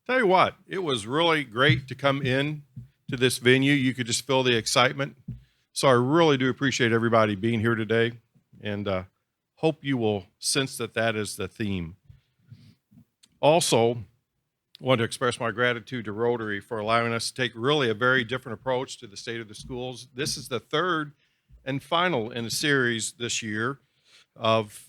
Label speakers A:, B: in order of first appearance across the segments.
A: Tell you what, it was really great to come in to this venue. You could just feel the excitement. So I really do appreciate everybody being here today, and hope you will sense that that is the theme. Also, want to express my gratitude to Rotary for allowing us to take really a very different approach to the state of the schools. This is the third and final in a series this year of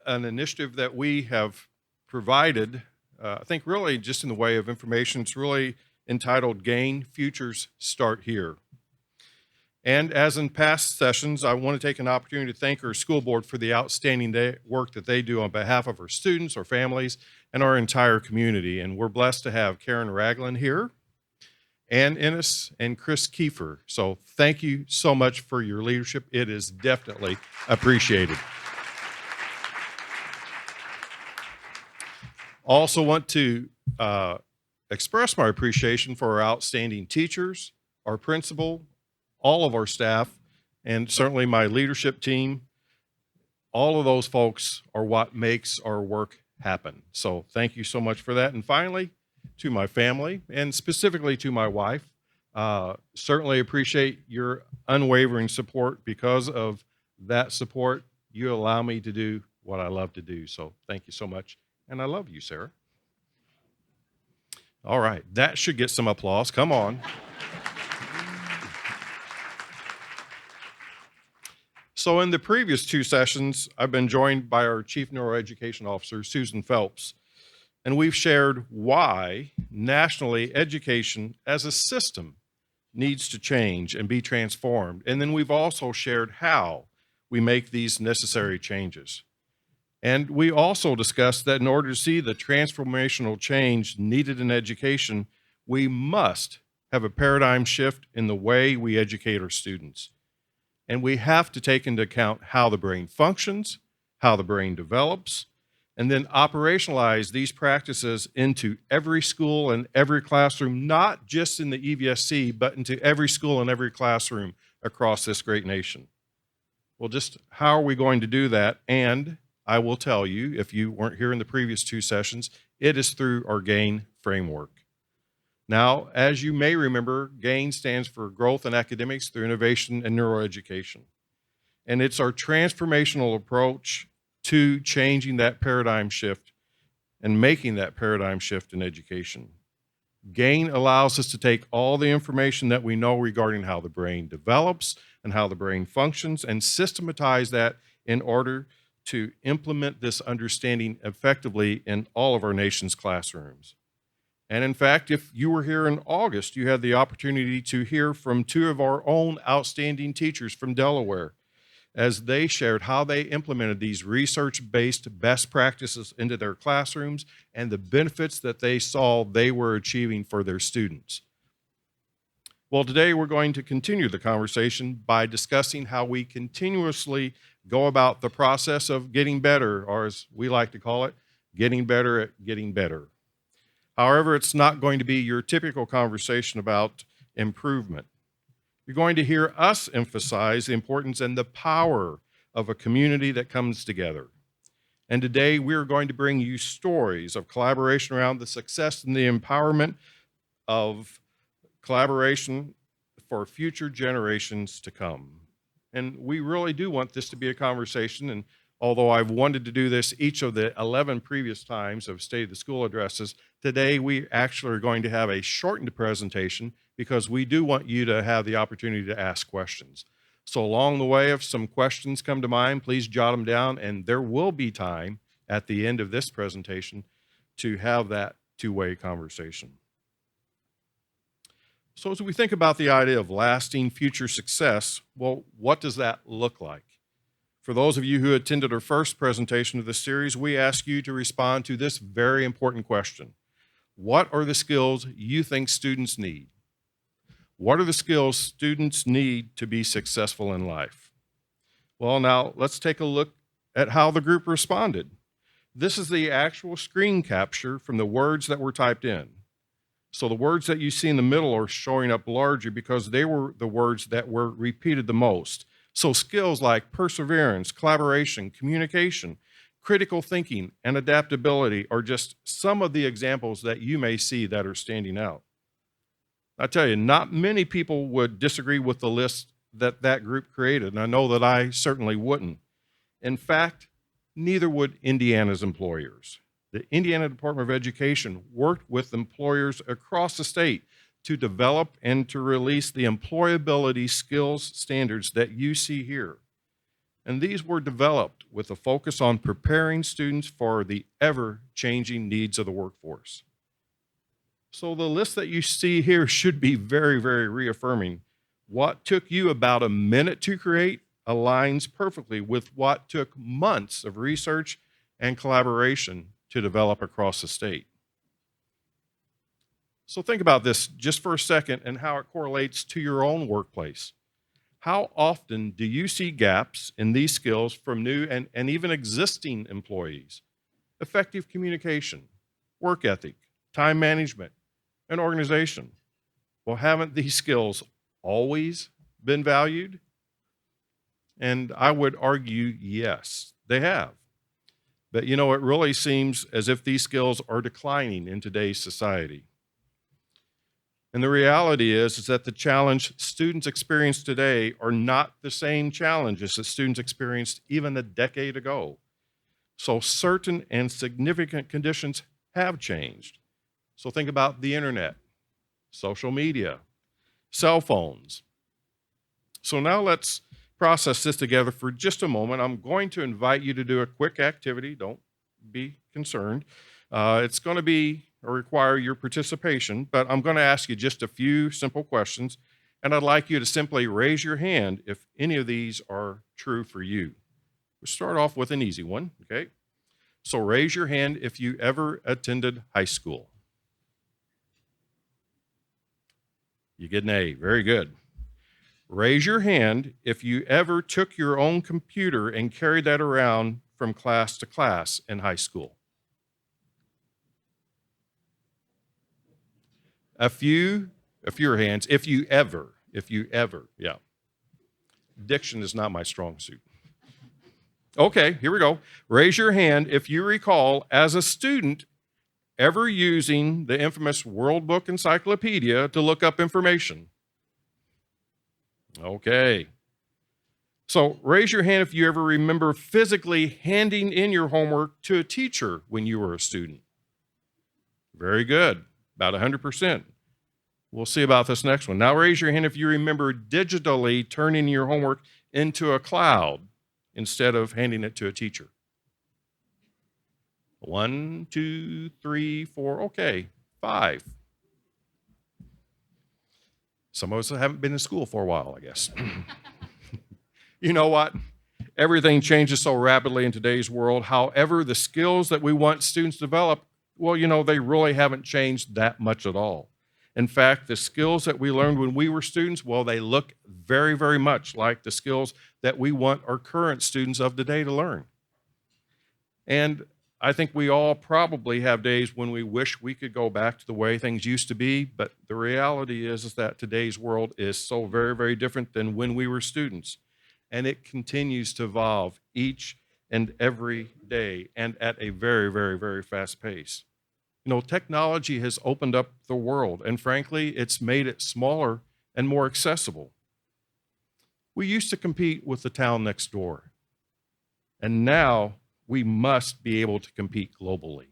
A: an initiative that we have provided, I think really just in the way of information. It's really entitled Gain Futures Start Here. And as in past sessions, I want to take an opportunity to thank our school board for the outstanding work that they do on behalf of our students, our families, and our entire community. And we're blessed to have Karen Ragland here, Ann Ennis, and Chris Kiefer. So thank you so much for your leadership. It is definitely appreciated. Also want to express my appreciation for our outstanding teachers, our principal, all of our staff, and certainly my leadership team. All of those folks are what makes our work happen. So thank you so much for that. And finally, to my family, and specifically to my wife, certainly appreciate your unwavering support. Because of that support, you allow me to do what I love to do. So thank you so much. And I love you, Sarah. All right, that should get some applause. Come on. So in the previous two sessions, I've been joined by our Chief Neuroeducation Officer, Susan Phelps, and we've shared why nationally education as a system needs to change and be transformed. And then we've also shared how we make these necessary changes. And we also discussed that in order to see the transformational change needed in education, we must have a paradigm shift in the way we educate our students. And we have to take into account how the brain functions, how the brain develops, and then operationalize these practices into every school and every classroom, not just in the EVSC, but into every school and every classroom across this great nation. Well, just how are we going to do that? And I will tell you, if you weren't here in the previous two sessions, it is through our GAIN framework. Now, as you may remember, GAIN stands for Growth in Academics Through Innovation and Neuroeducation. And it's our transformational approach to changing that paradigm shift and making that paradigm shift in education. GAIN allows us to take all the information that we know regarding how the brain develops and how the brain functions and systematize that in order to implement this understanding effectively in all of our nation's classrooms. And in fact, if you were here in August, you had the opportunity to hear from two of our own outstanding teachers from Delaware as they shared how they implemented these research-based best practices into their classrooms and the benefits that they saw they were achieving for their students. Well, today we're going to continue the conversation by discussing how we continuously go about the process of getting better, or as we like to call it, getting better at getting better. However, it's not going to be your typical conversation about improvement. You're going to hear us emphasize the importance and the power of a community that comes together. And today we're going to bring you stories of collaboration around the success and the empowerment of collaboration for future generations to come. And we really do want this to be a conversation. And although I've wanted to do this each of the 11 previous times of State of the School addresses, today we actually are going to have a shortened presentation because we do want you to have the opportunity to ask questions. So along the way, if some questions come to mind, please jot them down, and there will be time at the end of this presentation to have that two-way conversation. So as we think about the idea of lasting future success, well, what does that look like? For those of you who attended our first presentation of this series, we ask you to respond to this very important question. What are the skills you think students need? What are the skills students need to be successful in life? Well, now let's take a look at how the group responded. This is the actual screen capture from the words that were typed in. So the words that you see in the middle are showing up larger because they were the words that were repeated the most. So skills like perseverance, collaboration, communication, Critical thinking and adaptability are just some of the examples that you may see that are standing out. I tell you, not many people would disagree with the list that that group created, and I know that I certainly wouldn't. In fact, neither would Indiana's employers. The Indiana Department of Education worked with employers across the state to develop and to release the employability skills standards that you see here. And these were developed with a focus on preparing students for the ever-changing needs of the workforce. So the list that you see here should be very, very reaffirming. What took you about a minute to create aligns perfectly with what took months of research and collaboration to develop across the state. So think about this just for a second and how it correlates to your own workplace. How often do you see gaps in these skills from new and even existing employees? Effective communication, work ethic, time management, and organization. Well, haven't these skills always been valued? And I would argue, yes, they have. But you know, it really seems as if these skills are declining in today's society. And the reality is that the challenge students experience today are not the same challenges that students experienced even a decade ago. So certain and significant conditions have changed. So think about the internet, social media, cell phones. So now let's process this together for just a moment. I'm going to invite you to do a quick activity. Don't be concerned. It's going to be or require your participation, but I'm going to ask you just a few simple questions, and I'd like you to simply raise your hand if any of these are true for you. We'll start off with an easy one, okay? So raise your hand if you ever attended high school. You get an A, very good. Raise your hand if you ever took your own computer and carried that around from class to class in high school. A few hands, if you ever, yeah. Diction is not my strong suit. Okay, here we go. Raise your hand if you recall, as a student, ever using the infamous World Book Encyclopedia to look up information. Okay. So raise your hand if you ever remember physically handing in your homework to a teacher when you were a student. Very good, about 100%. We'll see about this next one. Now raise your hand if you remember digitally turning your homework into a cloud instead of handing it to a teacher. 1, 2, 3, 4, okay, 5. Some of us haven't been in school for a while, I guess. You know what? Everything changes so rapidly in today's world. However, the skills that we want students to develop, well, you know, they really haven't changed that much at all. In fact, the skills that we learned when we were students, well, they look very, very much like the skills that we want our current students of today to learn. And I think we all probably have days when we wish we could go back to the way things used to be, but the reality is that today's world is so very, very different than when we were students. And it continues to evolve each and every day and at a very, very, very fast pace. You know, technology has opened up the world, and frankly, it's made it smaller and more accessible. We used to compete with the town next door, and now we must be able to compete globally.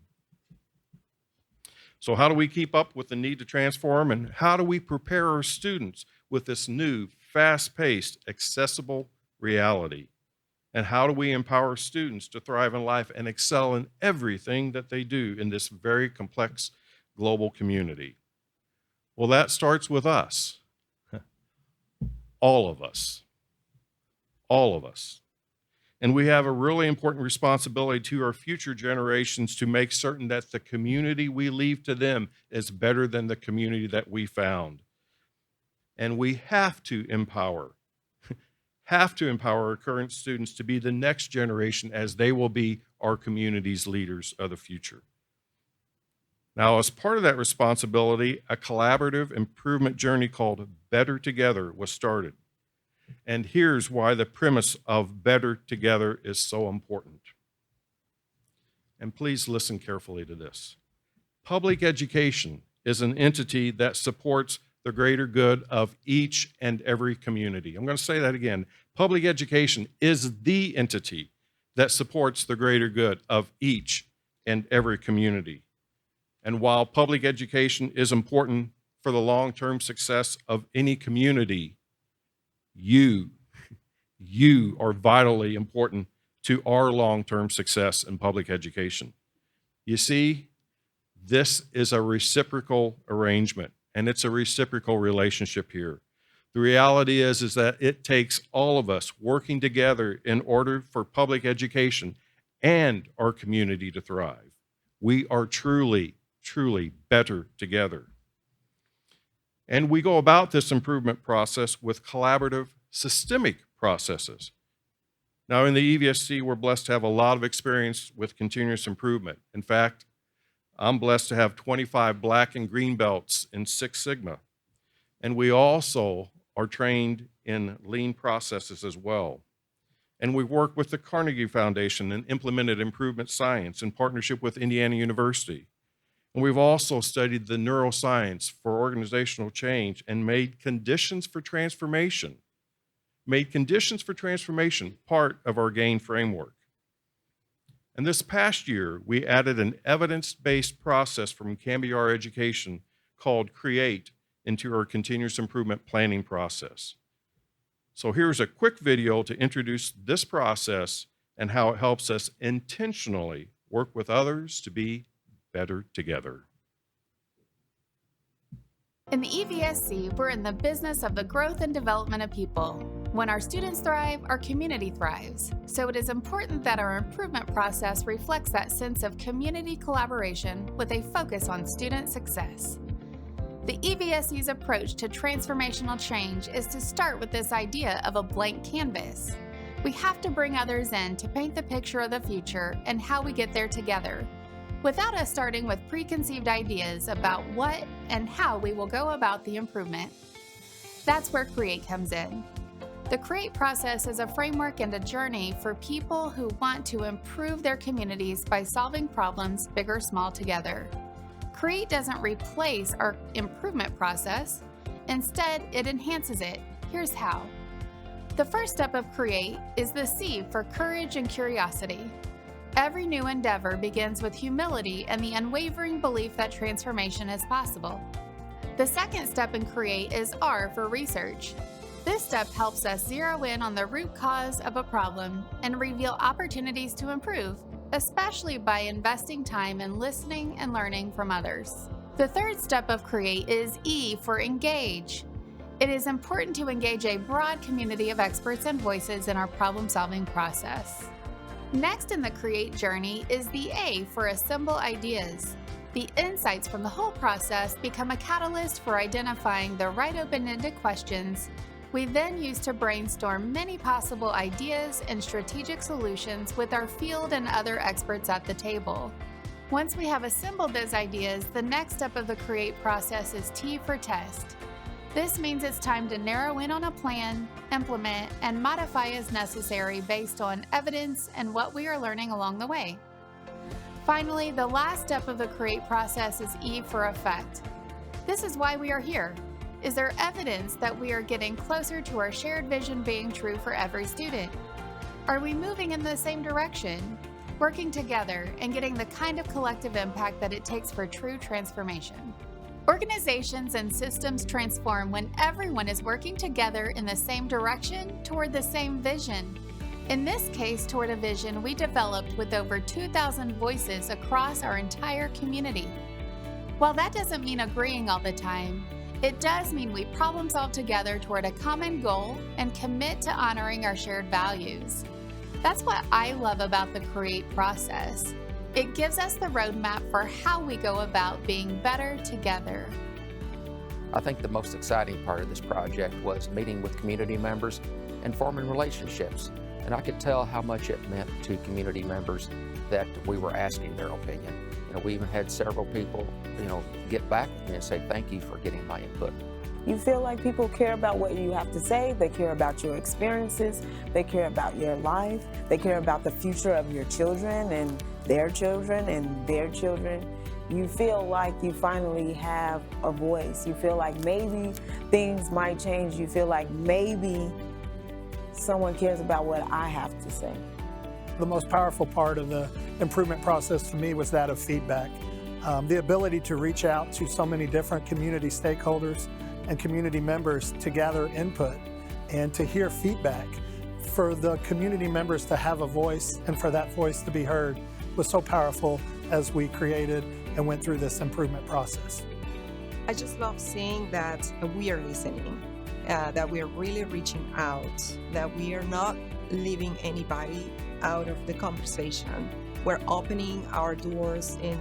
A: So how do we keep up with the need to transform, and how do we prepare our students with this new, fast-paced, accessible reality? And how do we empower students to thrive in life and excel in everything that they do in this very complex global community? Well, that starts with us. All of us. All of us. And we have a really important responsibility to our future generations to make certain that the community we leave to them is better than the community that we found. And we have to empower our current students to be the next generation, as they will be our community's leaders of the future. Now, as part of that responsibility, a collaborative improvement journey called Better Together was started. And here's why the premise of Better Together is so important. And please listen carefully to this. Public education is an entity that supports the greater good of each and every community. I'm going to say that again. Public education is the entity that supports the greater good of each and every community. And while public education is important for the long-term success of any community, you are vitally important to our long-term success in public education. You see, this is a reciprocal arrangement, and it's a reciprocal relationship here. The reality is that it takes all of us working together in order for public education and our community to thrive. We are truly, truly better together. And we go about this improvement process with collaborative, systemic processes. Now, in the EVSC, we're blessed to have a lot of experience with continuous improvement. In fact, I'm blessed to have 25 black and green belts in Six Sigma. And we also are trained in lean processes as well. And we work with the Carnegie Foundation and implemented improvement science in partnership with Indiana University. And we've also studied the neuroscience for organizational change and made conditions for transformation part of our GAIN framework. And this past year, we added an evidence-based process from Cambiar Education called CREATE into our continuous improvement planning process. So here's a quick video to introduce this process and how it helps us intentionally work with others to be better together.
B: In the EVSC, we're in the business of the growth and development of people. When our students thrive, our community thrives. So it is important that our improvement process reflects that sense of community collaboration with a focus on student success. The EVSC's approach to transformational change is to start with this idea of a blank canvas. We have to bring others in to paint the picture of the future and how we get there together, without us starting with preconceived ideas about what and how we will go about the improvement. That's where CREATE comes in. The CREATE process is a framework and a journey for people who want to improve their communities by solving problems, big or small, together. CREATE doesn't replace our improvement process. Instead, it enhances it. Here's how. The first step of CREATE is the C for courage and curiosity. Every new endeavor begins with humility and the unwavering belief that transformation is possible. The second step in CREATE is R for research. This step helps us zero in on the root cause of a problem and reveal opportunities to improve, especially by investing time in listening and learning from others. The third step of CREATE is E for engage. It is important to engage a broad community of experts and voices in our problem-solving process. Next in the CREATE journey is the A for assemble ideas. The insights from the whole process become a catalyst for identifying the right open-ended questions we then use to brainstorm many possible ideas and strategic solutions with our field and other experts at the table. Once we have assembled those ideas, the next step of the CREATE process is T for test. This means it's time to narrow in on a plan, implement, and modify as necessary based on evidence and what we are learning along the way. Finally, the last step of the CREATE process is E for effect. This is why we are here. Is there evidence that we are getting closer to our shared vision being true for every student? Are we moving in the same direction, working together, and getting the kind of collective impact that it takes for true transformation? Organizations and systems transform when everyone is working together in the same direction toward the same vision. In this case, toward a vision we developed with over 2,000 voices across our entire community. While that doesn't mean agreeing all the time, it does mean we problem solve together toward a common goal and commit to honoring our shared values. That's what I love about the CREATE process. It gives us the roadmap for how we go about being better together.
C: I think the most exciting part of this project was meeting with community members and forming relationships. And I could tell how much it meant to community members that we were asking their opinion. We even had several people, get back with me and say, thank you for getting my input.
D: You feel like people care about what you have to say, they care about your experiences, they care about your life, they care about the future of your children, and their children and their children, you feel like you finally have a voice. You feel like maybe things might change. You feel like maybe someone cares about what I have to say.
E: The most powerful part of the improvement process for me was that of feedback. The ability to reach out to so many different community stakeholders and community members to gather input and to hear feedback. For the community members to have a voice and for that voice to be heard was so powerful as we created and went through this improvement process.
F: I just love seeing that we are listening, that we are really reaching out, that we are not leaving anybody out of the conversation. We're opening our doors in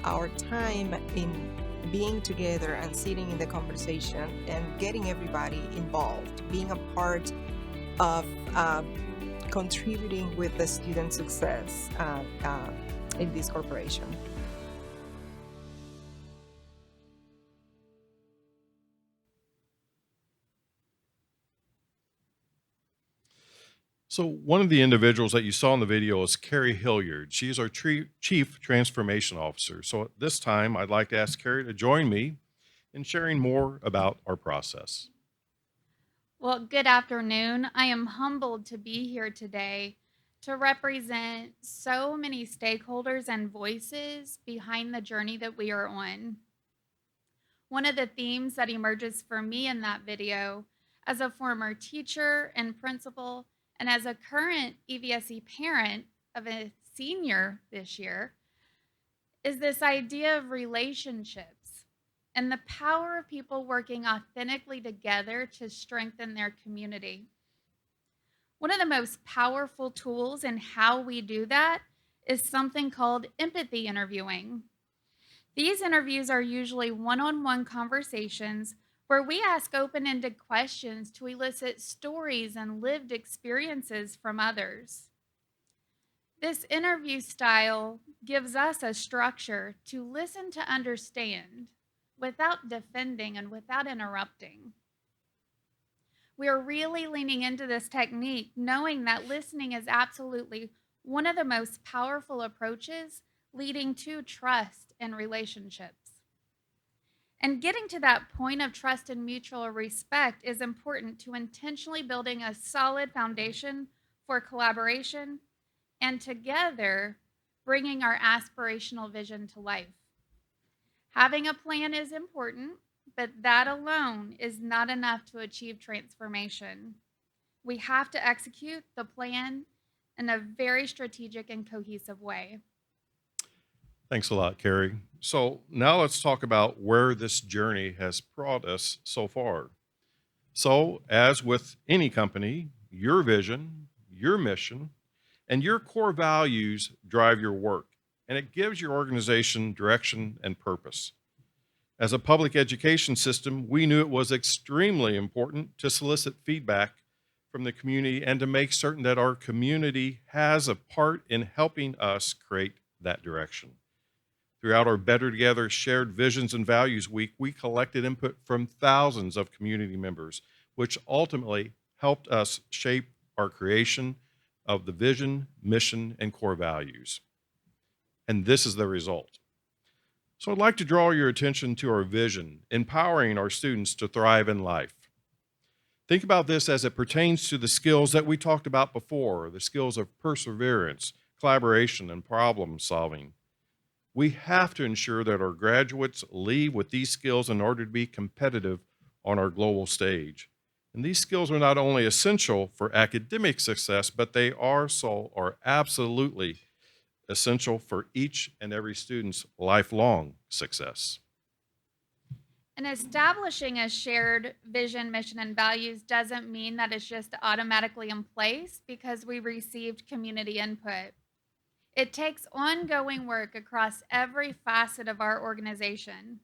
F: our time in being together and sitting in the conversation and getting everybody involved, being a part of contributing with the student success in this corporation.
A: So one of the individuals that you saw in the video is Carrie Hilliard. She is our Chief Transformation Officer. So at this time, I'd like to ask Carrie to join me in sharing more about our process.
B: Well, good afternoon. I am humbled to be here today to represent so many stakeholders and voices behind the journey that we are on. One of the themes that emerges for me in that video, as a former teacher and principal, and as a current EVSE parent of a senior this year, is this idea of relationships and the power of people working authentically together to strengthen their community. One of the most powerful tools in how we do that is something called empathy interviewing. These interviews are usually one-on-one conversations where we ask open-ended questions to elicit stories and lived experiences from others. This interview style gives us a structure to listen to understand without defending and without interrupting. We are really leaning into this technique, knowing that listening is absolutely one of the most powerful approaches leading to trust and relationships. And getting to that point of trust and mutual respect is important to intentionally building a solid foundation for collaboration and together bringing our aspirational vision to life. Having a plan is important, but that alone is not enough to achieve transformation. We have to execute the plan in a very strategic and cohesive way.
A: Thanks a lot, Carrie. So now let's talk about where this journey has brought us so far. So, as with any company, your vision, your mission, and your core values drive your work, and it gives your organization direction and purpose. As a public education system, we knew it was extremely important to solicit feedback from the community and to make certain that our community has a part in helping us create that direction. Throughout our Better Together Shared Visions and Values Week, we collected input from thousands of community members, which ultimately helped us shape our creation of the vision, mission, and core values. And this is the result. So I'd like to draw your attention to our vision, empowering our students to thrive in life. Think about this as it pertains to the skills that we talked about before, the skills of perseverance, collaboration, and problem solving. We have to ensure that our graduates leave with these skills in order to be competitive on our global stage. And these skills are not only essential for academic success, but they are absolutely essential for each and every student's lifelong success.
B: And establishing a shared vision, mission, and values doesn't mean that it's just automatically in place because we received community input. It takes ongoing work across every facet of our organization.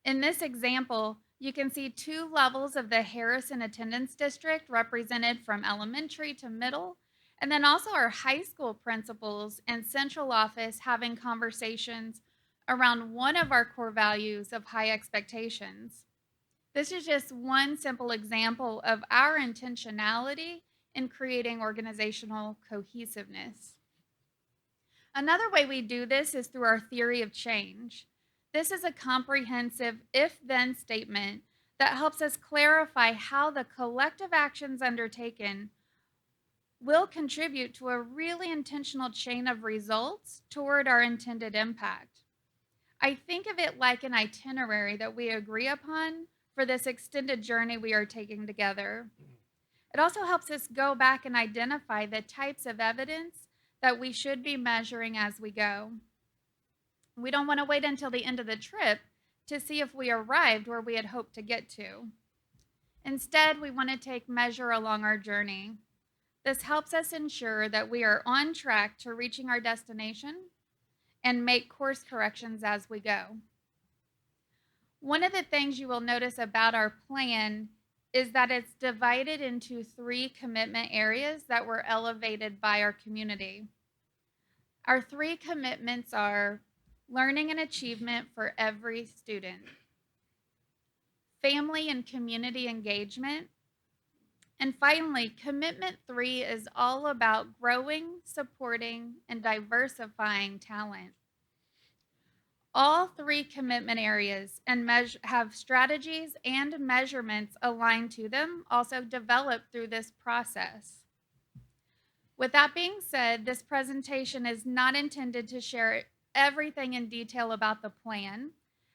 B: In this example, you can see 2 levels of the Harrison Attendance District represented from elementary to middle, and then also our high school principals and central office having conversations around one of our core values of high expectations. This is just one simple example of our intentionality in creating organizational cohesiveness. Another way we do this is through our theory of change. This is a comprehensive if-then statement that helps us clarify how the collective actions undertaken will contribute to a really intentional chain of results toward our intended impact. I think of it like an itinerary that we agree upon for this extended journey we are taking together. It also helps us go back and identify the types of evidence that we should be measuring as we go. We don't want to wait until the end of the trip to see if we arrived where we had hoped to get to. Instead, we want to take measure along our journey. This helps us ensure that we are on track to reaching our destination and make course corrections as we go. One of the things you will notice about our plan is that it's divided into 3 commitment areas that were elevated by our community. Our 3 commitments are learning and achievement for every student, family and community engagement, and finally, commitment 3 is all about growing, supporting, and diversifying talent. All 3 commitment areas have strategies and measurements aligned to them, also developed through this process. With that being said, this presentation is not intended to share everything in detail about the plan.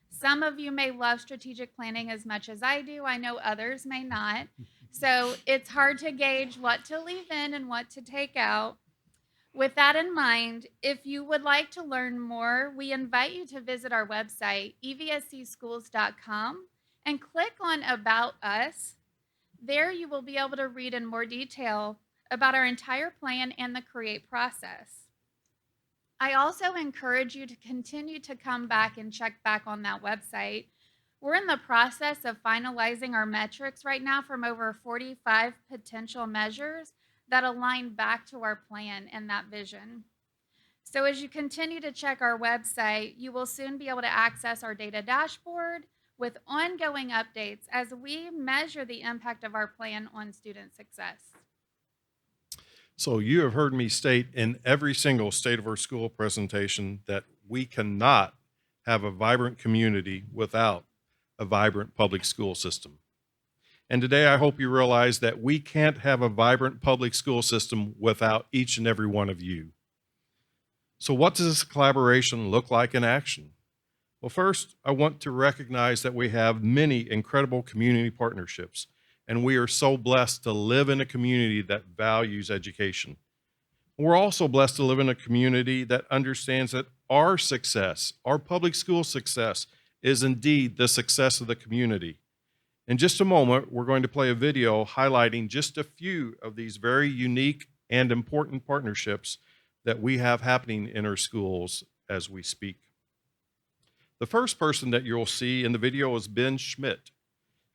B: Some of you may love strategic planning as much as I do. I know others may not. So it's hard to gauge what to leave in and what to take out. With that in mind, if you would like to learn more, we invite you to visit our website, evscschools.com, and click on About Us. There you will be able to read in more detail about our entire plan and the create process. I also encourage you to continue to come back and check back on that website. We're in the process of finalizing our metrics right now from over 45 potential measures that align back to our plan and that vision. So as you continue to check our website, you will soon be able to access our data dashboard with ongoing updates as we measure the impact of our plan on student success.
A: So you have heard me state in every single State of Our School presentation that we cannot have a vibrant community without a vibrant public school system. And today I hope you realize that we can't have a vibrant public school system without each and every one of you. So what does this collaboration look like in action? Well, first, I want to recognize that we have many incredible community partnerships, and we are so blessed to live in a community that values education. We're also blessed to live in a community that understands that our success, our public school success, is indeed the success of the community. In just a moment, we're going to play a video highlighting just a few of these very unique and important partnerships that we have happening in our schools as we speak. The first person that you'll see in the video is Ben Schmidt.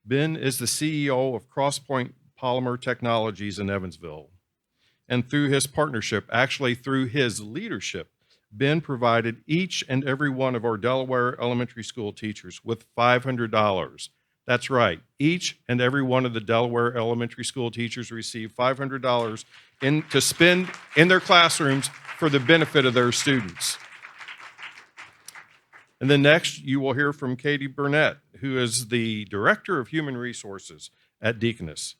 A: Ben is the CEO of Crosspoint Polymer Technologies in Evansville. And through his partnership, actually through his leadership, Ben provided each and every one of our Delaware elementary school teachers with $500. That's right. Each and every one of the Delaware elementary school teachers received $500 to spend in their classrooms for the benefit of their students. And then next, you will hear from Katie Burnett, who is the Director of Human Resources at Deaconess.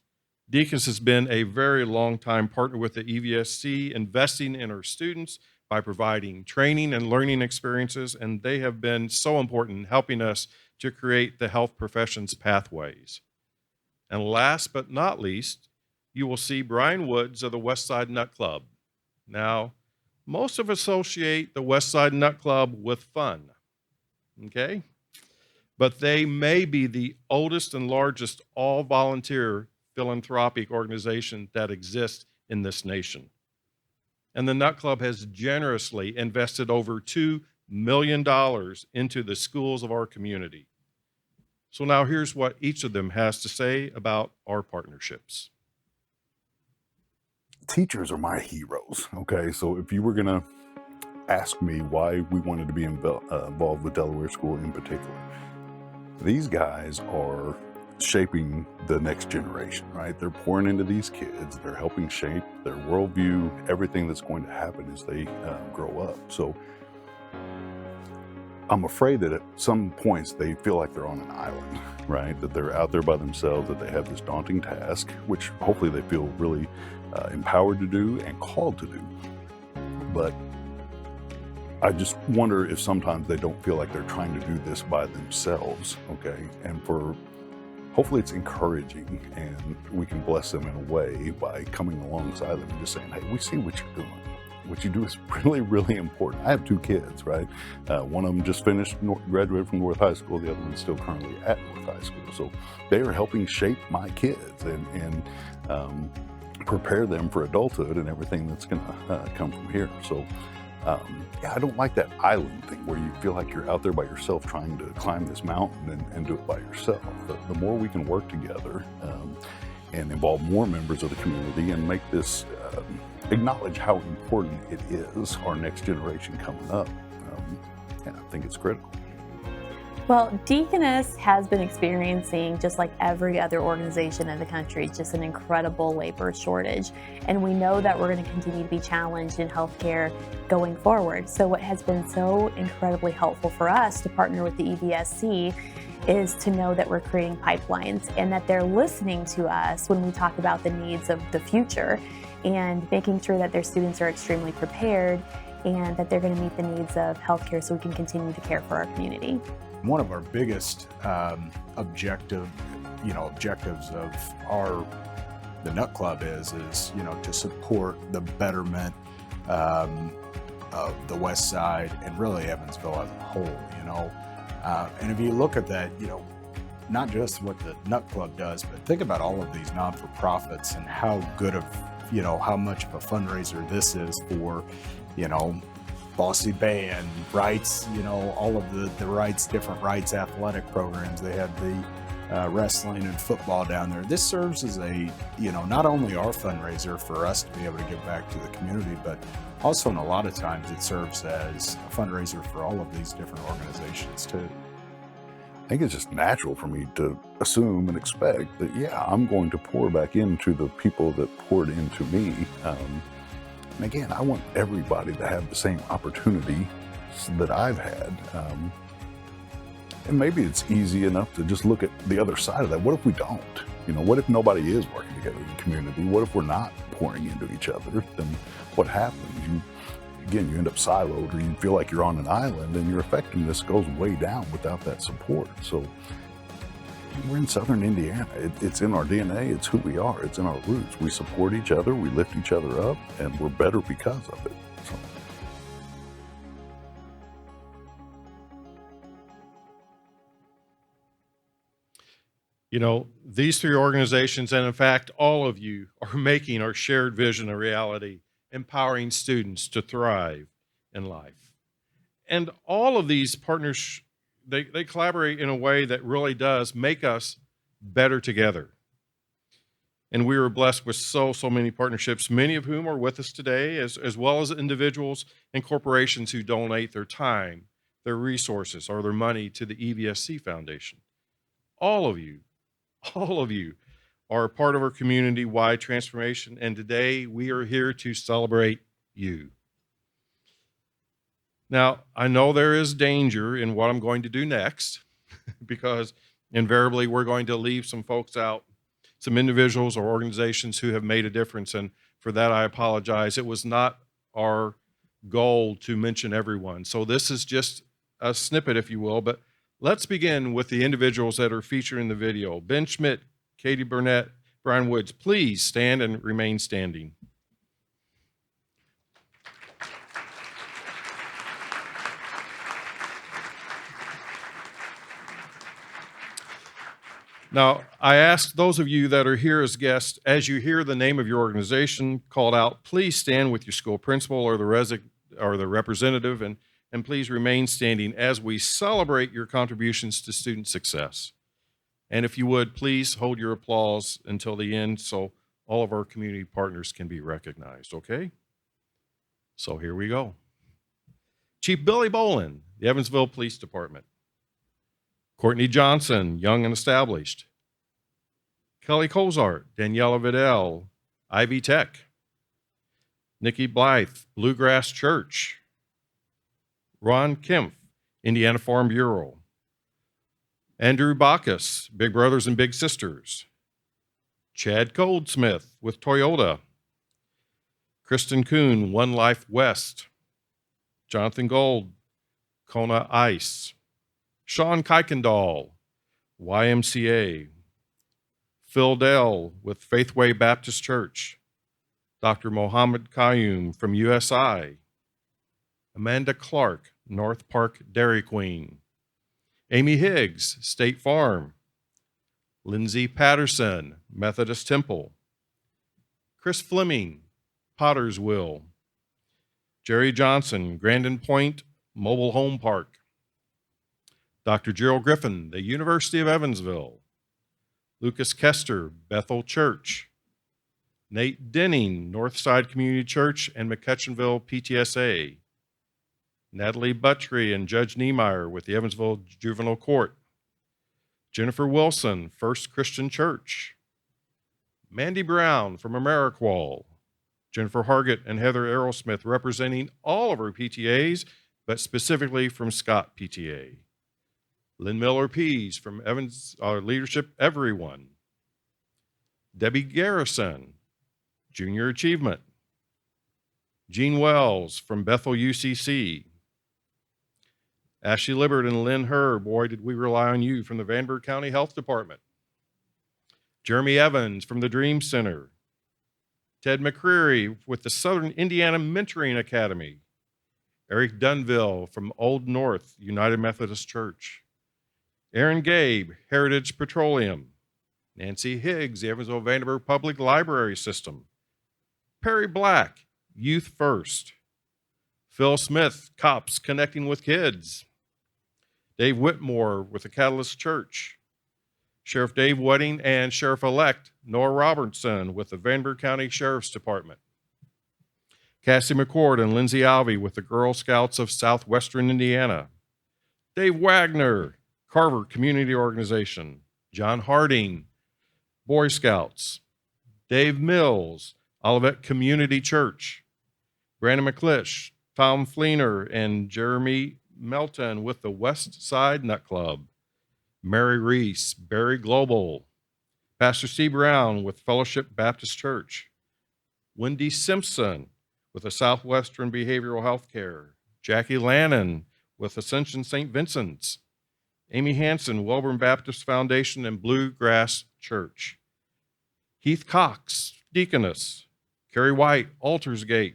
A: Deaconess has been a very long time partner with the EVSC, investing in our students by providing training and learning experiences, and they have been so important in helping us to create the health professions pathways. And last but not least, you will see Brian Woods of the Westside Nut Club. Now, most of us associate the Westside Nut Club with fun, okay? But they may be the oldest and largest all-volunteer philanthropic organization that exists in this nation. And the Nut Club has generously invested over $2 million into the schools of our community. So now here's what each of them has to say about our partnerships.
G: Teachers are my heroes, okay? So if you were gonna ask me why we wanted to be involved with Delaware School in particular, these guys are shaping the next generation, right? They're pouring into these kids. They're helping shape their worldview, everything that's going to happen as they grow up. So I'm afraid that at some points they feel like they're on an island, right? That they're out there by themselves, that they have this daunting task, which hopefully they feel really empowered to do and called to do. But I just wonder if sometimes they don't feel like they're trying to do this by themselves, okay? And hopefully it's encouraging, and we can bless them in a way by coming alongside them and just saying, hey, we see what you're doing. What you do is really, really important. I have 2 kids, right? One of them just graduated from North High School. The other one's still currently at North High School. So they are helping shape my kids and prepare them for adulthood and everything that's going to come from here. So yeah, I don't like that island thing where you feel like you're out there by yourself trying to climb this mountain and do it by yourself. The more we can work together and involve more members of the community and make this acknowledge how important it is, our next generation coming up, yeah, I think it's critical.
H: Well, Deaconess has been experiencing, just like every other organization in the country, just an incredible labor shortage. And we know that we're going to continue to be challenged in healthcare going forward. So what has been so incredibly helpful for us to partner with the EVSC is to know that we're creating pipelines and that they're listening to us when we talk about the needs of the future and making sure that their students are extremely prepared and that they're going to meet the needs of healthcare so we can continue to care for our community.
I: One of our biggest objectives of the Nut Club is to support the betterment of the West Side and really Evansville as a whole. And if you look at that, not just what the Nut Club does, but think about all of these non-for-profits and how good of how much of a fundraiser this is for Bossy Band, Wrights, all of the Wrights, different Wrights athletic programs. They have the wrestling and football down there. This serves as a, not only our fundraiser for us to be able to give back to the community, but also in a lot of times it serves as a fundraiser for all of these different organizations too.
G: I think it's just natural for me to assume and expect that, yeah, I'm going to pour back into the people that poured into me. And again, I want everybody to have the same opportunity that I've had. And maybe it's easy enough to just look at the other side of that. What if we don't? What if nobody is working together in the community? What if we're not pouring into each other? Then what happens? You end up siloed, or you feel like you're on an island, and your effectiveness goes way down without that support. So we're in Southern Indiana. It's in our DNA. It's who we are. It's in our roots. We support each other. We lift each other up, and we're better because of it. So.
A: These 3 organizations, and in fact, all of you, are making our shared vision a reality, empowering students to thrive in life. And all of these partners, they collaborate in a way that really does make us better together. And we were blessed with so many partnerships, many of whom are with us today, as well as individuals and corporations who donate their time, their resources, or their money to the EVSC Foundation. All of you are a part of our community-wide transformation, and today we are here to celebrate you. Now, I know there is danger in what I'm going to do next, because invariably we're going to leave some folks out, some individuals or organizations who have made a difference, and for that I apologize. It was not our goal to mention everyone. So this is just a snippet, if you will, but let's begin with the individuals that are featured in the video. Ben Schmidt, Katie Burnett, Brian Woods, please stand and remain standing. Now, I ask those of you that are here as guests, as you hear the name of your organization called out, please stand with your school principal or the representative, and please remain standing as we celebrate your contributions to student success. And if you would, please hold your applause until the end so all of our community partners can be recognized, okay? So here we go. Chief Billy Bolin, the Evansville Police Department. Courtney Johnson, Young and Established. Kelly Colzart, Daniela Vidal, Ivy Tech. Nikki Blythe, Bluegrass Church. Ron Kempf, Indiana Farm Bureau. Andrew Bacchus, Big Brothers and Big Sisters. Chad Goldsmith with Toyota. Kristen Kuhn, One Life West. Jonathan Gold, Kona Ice. Sean Kuykendall, YMCA. Phil Dell with Faithway Baptist Church. Dr. Mohammed Qayyum from USI. Amanda Clark, North Park Dairy Queen. Amy Higgs, State Farm. Lindsay Patterson, Methodist Temple. Chris Fleming, Potter's Will. Jerry Johnson, Grandin Point Mobile Home Park. Dr. Gerald Griffin, the University of Evansville. Lucas Kester, Bethel Church. Nate Denning, Northside Community Church and McCutcheonville PTSA. Natalie Buttrey and Judge Niemeyer with the Evansville Juvenile Court. Jennifer Wilson, First Christian Church. Mandy Brown from Ameriqual. Jennifer Hargett and Heather Aerosmith representing all of our PTAs, but specifically from Scott PTA. Lynn Miller Pease from Evans Leadership Everyone. Debbie Garrison, Junior Achievement. Jean Wells from Bethel UCC. Ashley Libbert and Lynn Herb, boy, did we rely on you from the Vanderbilt County Health Department. Jeremy Evans from the Dream Center. Ted McCreary with the Southern Indiana Mentoring Academy. Eric Dunville from Old North United Methodist Church. Aaron Gabe, Heritage Petroleum. Nancy Higgs, the Evansville Vanderbilt Public Library System. Perry Black, Youth First. Phil Smith, Cops Connecting with Kids. Dave Whitmore with the Catalyst Church. Sheriff Dave Wedding and Sheriff-elect Noah Robertson with the Vanderbilt County Sheriff's Department. Cassie McCord and Lindsay Alvey with the Girl Scouts of Southwestern Indiana. Dave Wagner, Carver Community Organization. John Harding, Boy Scouts. Dave Mills, Olivet Community Church. Brandon McClish, Tom Fleener, and Jeremy Melton with the West Side Nut Club. Mary Reese, Berry Global. Pastor Steve Brown with Fellowship Baptist Church. Wendy Simpson with the Southwestern Behavioral Health Care. Jackie Lannon with Ascension St. Vincent's. Amy Hanson, Welborn Baptist Foundation and Bluegrass Church. Heath Cox, Deaconess. Carrie White, Altarsgate.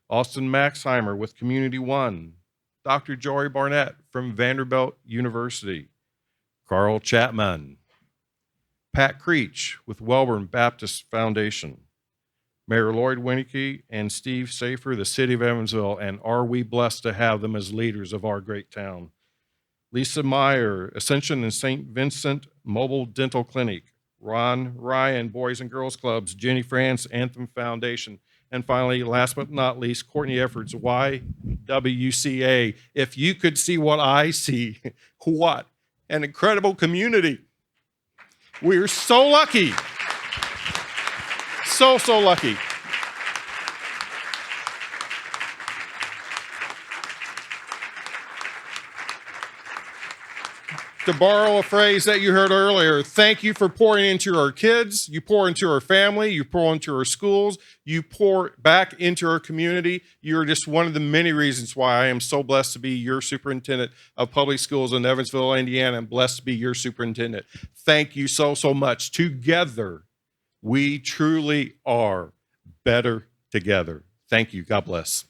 A: Austin Maxheimer with Community One. Dr. Jory Barnett from Vanderbilt University. Carl Chapman. Pat Creech with Welborn Baptist Foundation. Mayor Lloyd Winnicky and Steve Safer, the City of Evansville, and are we blessed to have them as leaders of our great town. Lisa Meyer, Ascension and St. Vincent Mobile Dental Clinic. Ron Ryan, Boys and Girls Clubs. Jenny France, Anthem Foundation. And finally, last but not least, Courtney Efforts, YWCA. If you could see what I see, what an incredible community. We're so lucky. So lucky. To borrow a phrase that you heard earlier, thank you for pouring into our kids. You pour into our family. You pour into our schools. You pour back into our community. You're just one of the many reasons why I am so blessed to be your superintendent of public schools in Evansville, Indiana, and blessed to be your superintendent. Thank you so much. Together, we truly are better together. Thank you. God bless.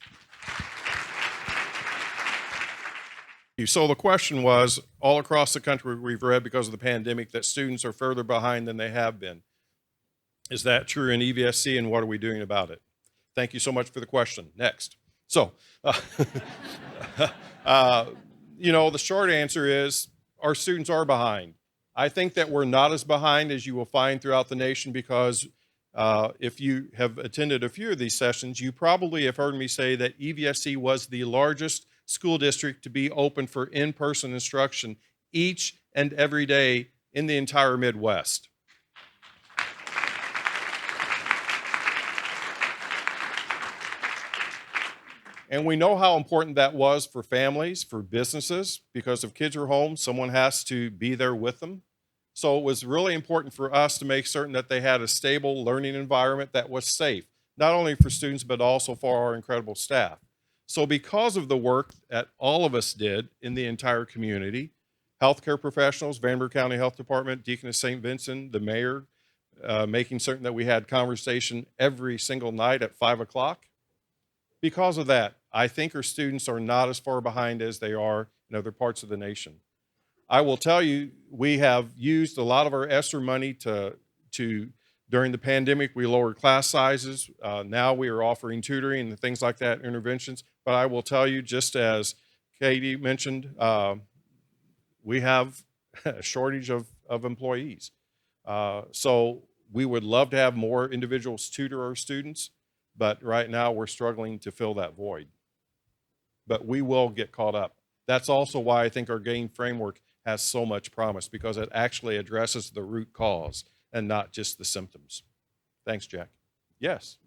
A: So the question was, all across the country, we've read because of the pandemic that students are further behind than they have been. Is that true in EVSC, and what are we doing about it? Thank you so much for the question. Next. So, the short answer is our students are behind. I think that we're not as behind as you will find throughout the nation because if you have attended a few of these sessions, you probably have heard me say that EVSC was the largest school district to be open for in-person instruction each and every day in the entire Midwest. And we know how important that was for families, for businesses, because if kids are home, someone has to be there with them. So it was really important for us to make certain that they had a stable learning environment that was safe, not only for students, but also for our incredible staff. So because of the work that all of us did in the entire community, healthcare professionals, Vanderbilt County Health Department, Deaconess St. Vincent, the mayor, making certain that we had conversation every single night at 5 o'clock. Because of that, I think our students are not as far behind as they are in other parts of the nation. I will tell you, we have used a lot of our ESSER money to during the pandemic, we lowered class sizes. Now we are offering tutoring and things like that, interventions. But I will tell you, just as Katie mentioned, we have a shortage of employees. So we would love to have more individuals tutor our students, but right now we're struggling to fill that void. But we will get caught up. That's also why I think our GAIN framework has so much promise, because it actually addresses the root cause and not just the symptoms. Thanks, Jack. Yes.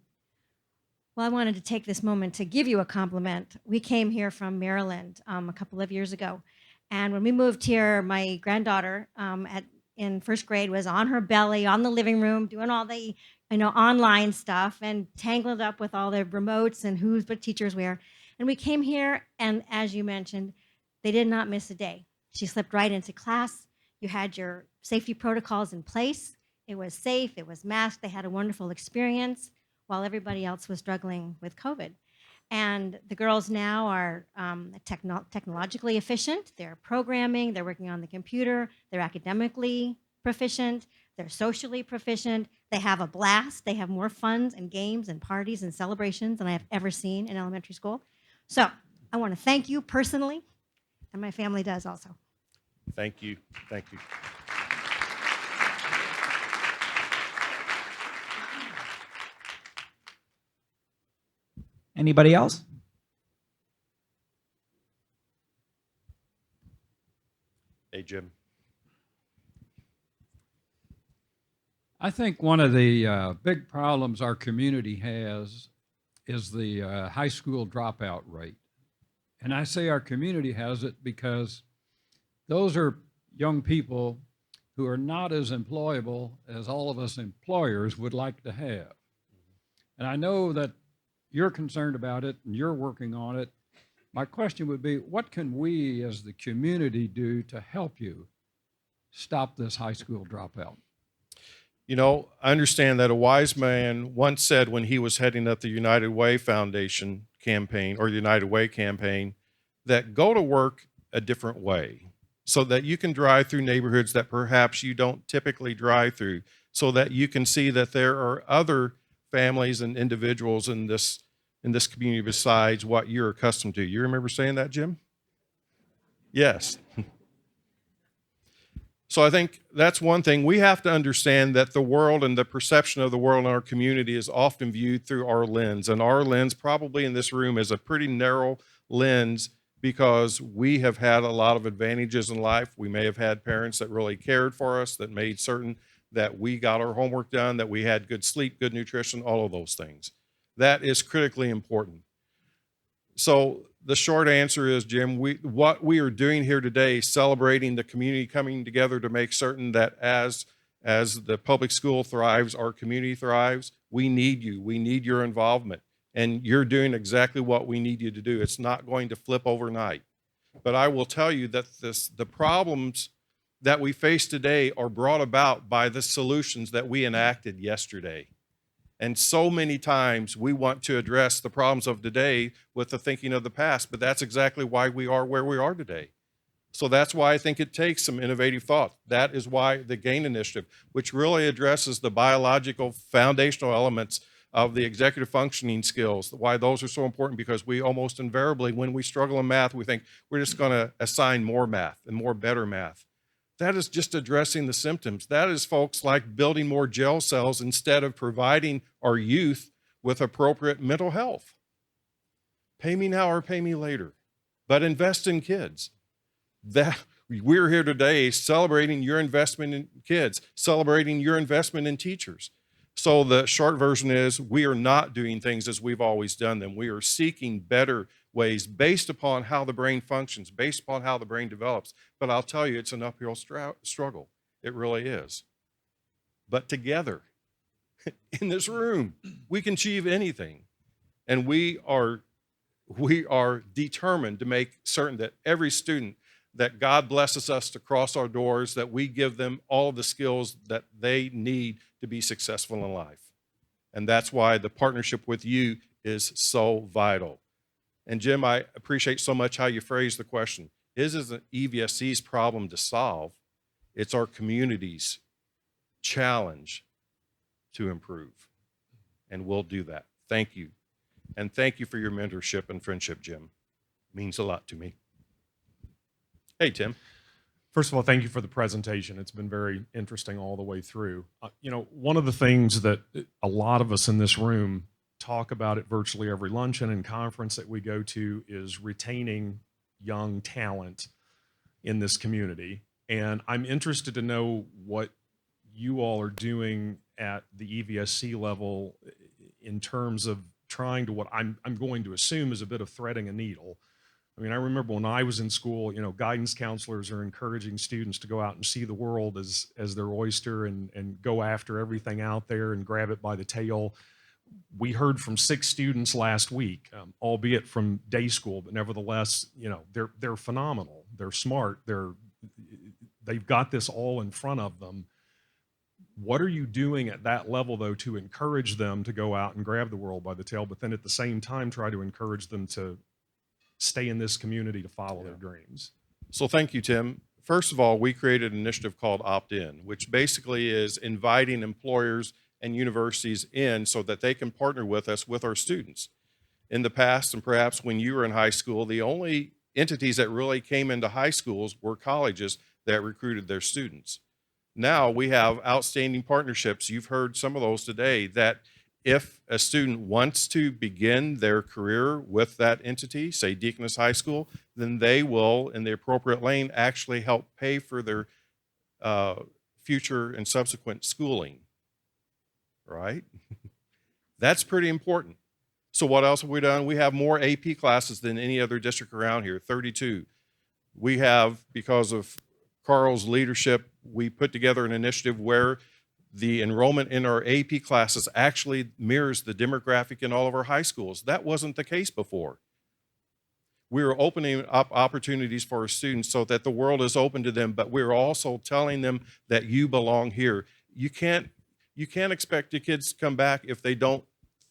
J: Well, I wanted to take this moment to give you a compliment. We came here from Maryland a couple of years ago. And when we moved here, my granddaughter in first grade was on her belly, on the living room, doing all the online stuff and tangled up with all the remotes and who's but teachers where. And we came here, and as you mentioned, they did not miss a day. She slipped right into class. You had your safety protocols in place. It was safe, it was masked. They had a wonderful experience while everybody else was struggling with COVID. And the girls now are technologically efficient. They're programming, they're working on the computer, they're academically proficient, they're socially proficient, they have a blast, they have more fun and games and parties and celebrations than I have ever seen in elementary school. So I want to thank you personally, and my family does also.
A: Thank you. Thank you.
K: Anybody else?
A: Hey, Jim.
L: I think one of the big problems our community has is the high school dropout rate. And I say our community has it because those are young people who are not as employable as all of us employers would like to have. And I know that you're concerned about it and you're working on it. My question would be, what can we as the community do to help you stop this high school dropout?
A: You know, I understand that a wise man once said when he was heading up the United Way Foundation campaign, or the United Way campaign, that go to work a different way so that you can drive through neighborhoods that perhaps you don't typically drive through, so that you can see that there are other families and individuals in this community besides what you're accustomed to. You remember saying that, Jim? Yes. So I think that's one thing. We have to understand that the world and the perception of the world in our community is often viewed through our lens. And our lens, probably in this room, is a pretty narrow lens because we have had a lot of advantages in life. We may have had parents that really cared for us, that made certain that we got our homework done, that we had good sleep, good nutrition, all of those things. That is critically important. So the short answer is, Jim, what we are doing here today, celebrating the community coming together to make certain that as the public school thrives, our community thrives. We need you. We need your involvement. And you're doing exactly what we need you to do. It's not going to flip overnight. But I will tell you that the problems that we face today are brought about by the solutions that we enacted yesterday. And so many times we want to address the problems of today with the thinking of the past, but that's exactly why we are where we are today. So that's why I think it takes some innovative thought. That is why the GAIN initiative, which really addresses the biological foundational elements of the executive functioning skills, why those are so important, because we almost invariably, when we struggle in math, we think we're just going to assign more math and more better math. That is just addressing the symptoms. That is, folks, like building more gel cells instead of providing our youth with appropriate mental health. Pay me now or pay me later, but invest in kids. That we're here today celebrating your investment in kids, celebrating your investment in teachers. So the short version is we are not doing things as we've always done them. We are seeking better ways based upon how the brain functions, based upon how the brain develops. But I'll tell you, it's an uphill struggle. It really is. But together, in this room, we can achieve anything. And we are determined to make certain that every student that God blesses us to cross our doors, that we give them all the skills that they need to be successful in life. And that's why the partnership with you is so vital. And Jim, I appreciate so much how you phrased the question. His isn't EVSC's problem to solve. It's our community's challenge to improve. And we'll do that. Thank you. And thank you for your mentorship and friendship, Jim. Means a lot to me. Hey, Tim.
K: First of all, thank you for the presentation. It's been very interesting all the way through. One of the things that a lot of us in this room talk about at virtually every luncheon and conference that we go to is retaining young talent in this community. And I'm interested to know what you all are doing at the EVSC level in terms of trying to what I'm going to assume is a bit of threading a needle. I mean, I remember when I was in school, guidance counselors are encouraging students to go out and see the world as their oyster and go after everything out there and grab it by the tail. We heard from 6 students last week, albeit from day school, but nevertheless, they're phenomenal. They're smart. They've got this all in front of them. What are you doing at that level, though, to encourage them to go out and grab the world by the tail, but then at the same time try to encourage them to stay in this community to follow their dreams?
A: So thank you, Tim. First of all, we created an initiative called Opt-in, which basically is inviting employers and universities in so that they can partner with us with our students. In the past, and perhaps when you were in high school, the only entities that really came into high schools were colleges that recruited their students. Now we have outstanding partnerships. You've heard some of those today, that if a student wants to begin their career with that entity, say Deaconess High School, then they will, in the appropriate lane, actually help pay for their future and subsequent schooling, right? That's pretty important. So what else have we done? We have more AP classes than any other district around here, 32. We have, because of Carl's leadership, we put together an initiative where the enrollment in our AP classes actually mirrors the demographic in all of our high schools. That wasn't the case before. We are opening up opportunities for our students so that the world is open to them, but we're also telling them that you belong here. You can't expect your kids to come back if they don't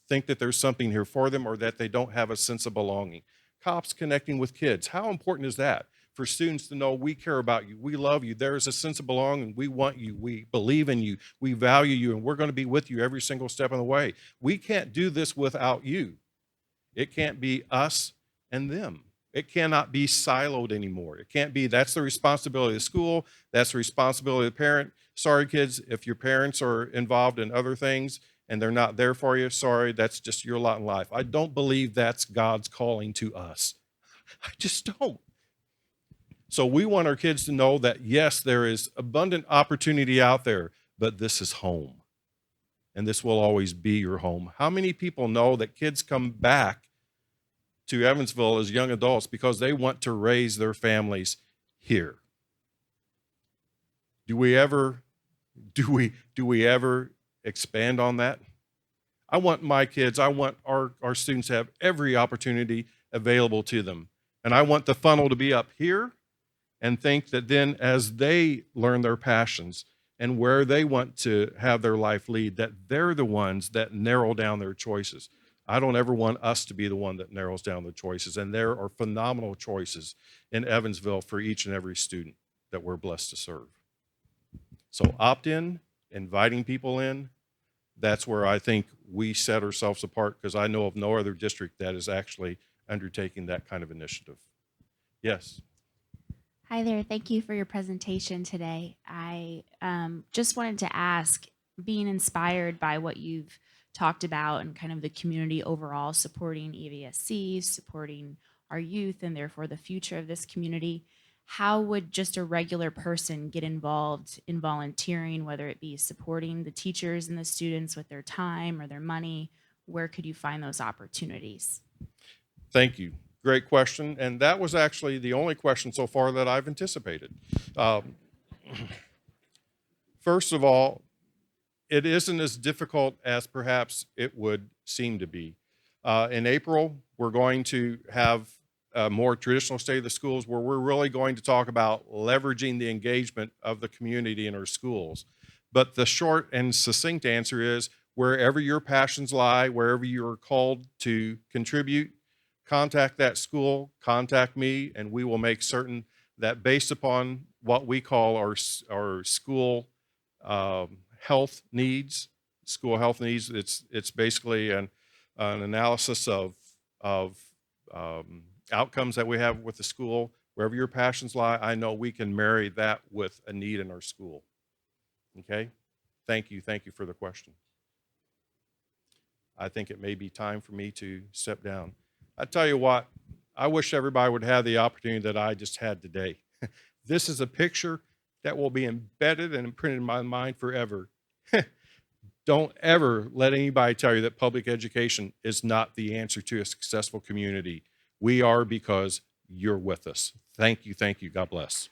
A: think that there's something here for them or that they don't have a sense of belonging. Cops connecting with kids, how important is that? For students to know we care about you, we love you, there is a sense of belonging, we want you, we believe in you, we value you, and we're going to be with you every single step of the way. We can't do this without you. It can't be us and them. It cannot be siloed anymore. It can't be, that's the responsibility of the school, that's the responsibility of the parent. Sorry, kids, if your parents are involved in other things and they're not there for you, sorry, that's just your lot in life. I don't believe that's God's calling to us. I just don't. So we want our kids to know that, yes, there is abundant opportunity out there, but this is home. And this will always be your home. How many people know that kids come back to Evansville as young adults because they want to raise their families here? Do we ever expand on that? I want my kids, I want our students to have every opportunity available to them. And I want the funnel to be up here, and think that then as they learn their passions and where they want to have their life lead, that they're the ones that narrow down their choices. I don't ever want us to be the one that narrows down the choices. And there are phenomenal choices in Evansville for each and every student that we're blessed to serve. So opt-in, inviting people in, that's where I think we set ourselves apart, because I know of no other district that is actually undertaking that kind of initiative. Yes.
M: Hi there. Thank you for your presentation today. I just wanted to ask, being inspired by what you've talked about and kind of the community overall supporting EVSC, supporting our youth and therefore the future of this community, how would just a regular person get involved in volunteering, whether it be supporting the teachers and the students with their time or their money? Where could you find those opportunities?
A: Thank you. Great question. And that was actually the only question so far that I've anticipated. First of all, it isn't as difficult as perhaps it would seem to be. In April, we're going to have a more traditional State of the Schools where we're really going to talk about leveraging the engagement of the community in our schools. But the short and succinct answer is wherever your passions lie, wherever you're called to contribute, contact that school, contact me, and we will make certain that based upon what we call our school health needs, it's basically an analysis of outcomes that we have with the school. Wherever your passions lie, I know we can marry that with a need in our school. Okay? Thank you for the question. I think it may be time for me to step down. I tell you what, I wish everybody would have the opportunity that I just had today. This is a picture that will be embedded and imprinted in my mind forever. Don't ever let anybody tell you that public education is not the answer to a successful community. We are because you're with us. Thank you. God bless.